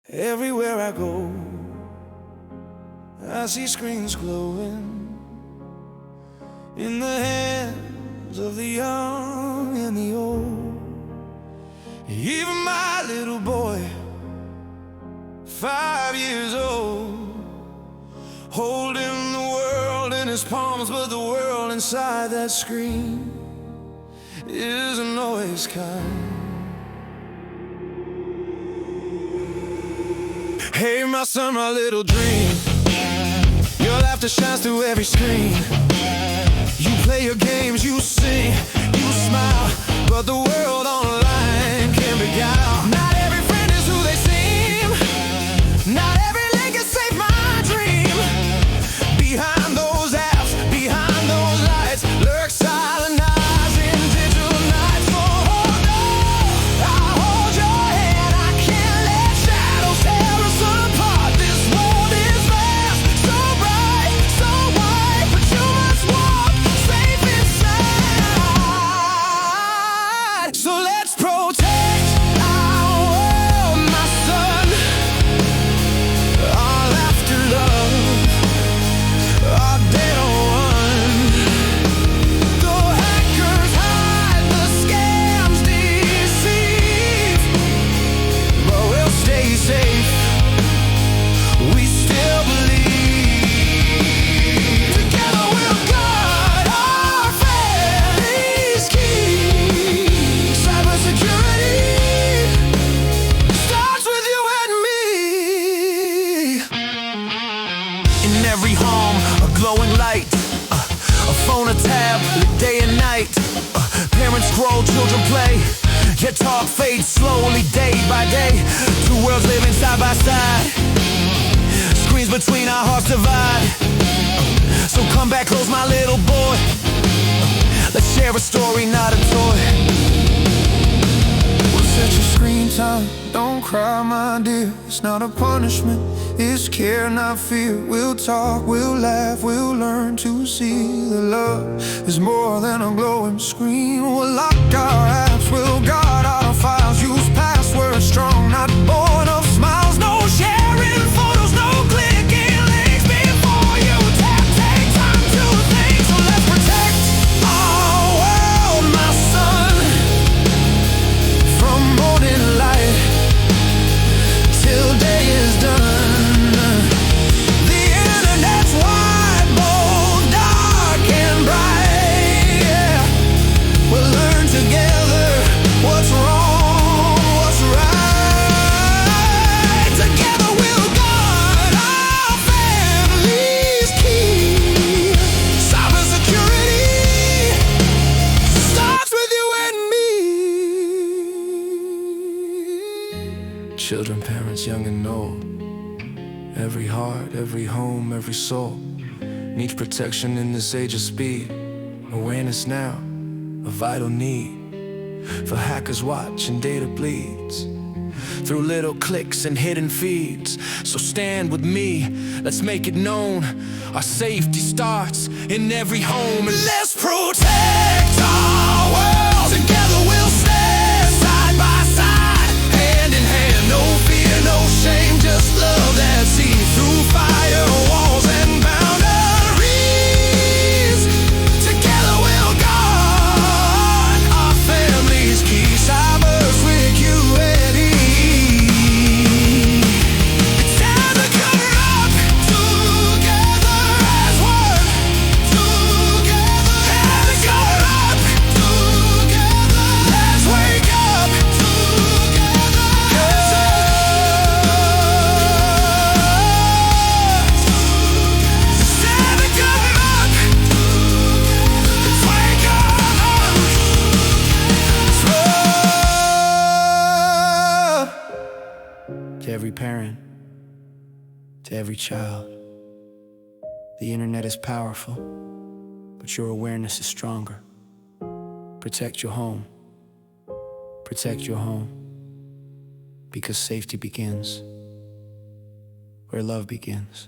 Everywhere I go, I see screens glowing in the hands of the young and the old. Even my little boy, 5 years old, holding the world in his palms, but the world inside that screen isn't always kind. Hey, my son, my little dream, your laughter shines through every screen. You play your games, you sing, you smile, but the world online can be guiled. Not every friend is who they seem. Not every link can save my dream. Behind those apps, behind those lights, lurk silent eyes in digital nights. So hold on, I'll hold your hand. I can't let shadows tear us apart. This world is vast, so bright, so wide, but you must walk safe inside. So let's protect our world, my son. Our laughter, love, our data one. Though hackers hide, the scams deceive, but we'll stay safe. We still believe. Together we'll guard our family's key. Cybersecurity starts with you and me. In every home, a glowing light, a phone, a tab, day and night. Parents scroll, children play, yet talk fades slowly day by day. Two worlds living side by side, screens between our hearts divide. So come back close, my little boy, let's share a story, not a toy. We'll set your screen time, don't cry, my dear. It's not a punishment, it's care, not fear. We'll talk, we'll laugh, we'll learn to see the love is more than a glowing screen. We'll lock our apps, we'll guard our files, use passwords strong, not born of smiles. No sharing photos, no clicking links before you tap. Take time to think, so let's protect our world, my son. From morning light till day is done, the internet's wide, bold, dark and bright. Yeah, we'll learn together what's wrong, what's right. Together we'll guard our family's key. Cybersecurity starts with you and me. Children, parents, young and old, every heart, every home, every soul needs protection in this age of speed. Awareness now, a vital need. For hackers watch and data bleeds through little clicks and hidden feeds. So stand with me, let's make it known. Our safety starts in every home. And let's protect our world. Together we'll stand side by side, hand in hand. No fear, no shame, just love that sees through firewalls and boundaries. Together we'll guard our family's key. Cybersecurity. It's time to cover up together as one. Together, time to cover up together. Let's wake up together. It's time to cover up. Let's wake up. To every parent, to every child, the internet is powerful, but your awareness is stronger. Protect your home. Protect your home. Because safety begins where love begins.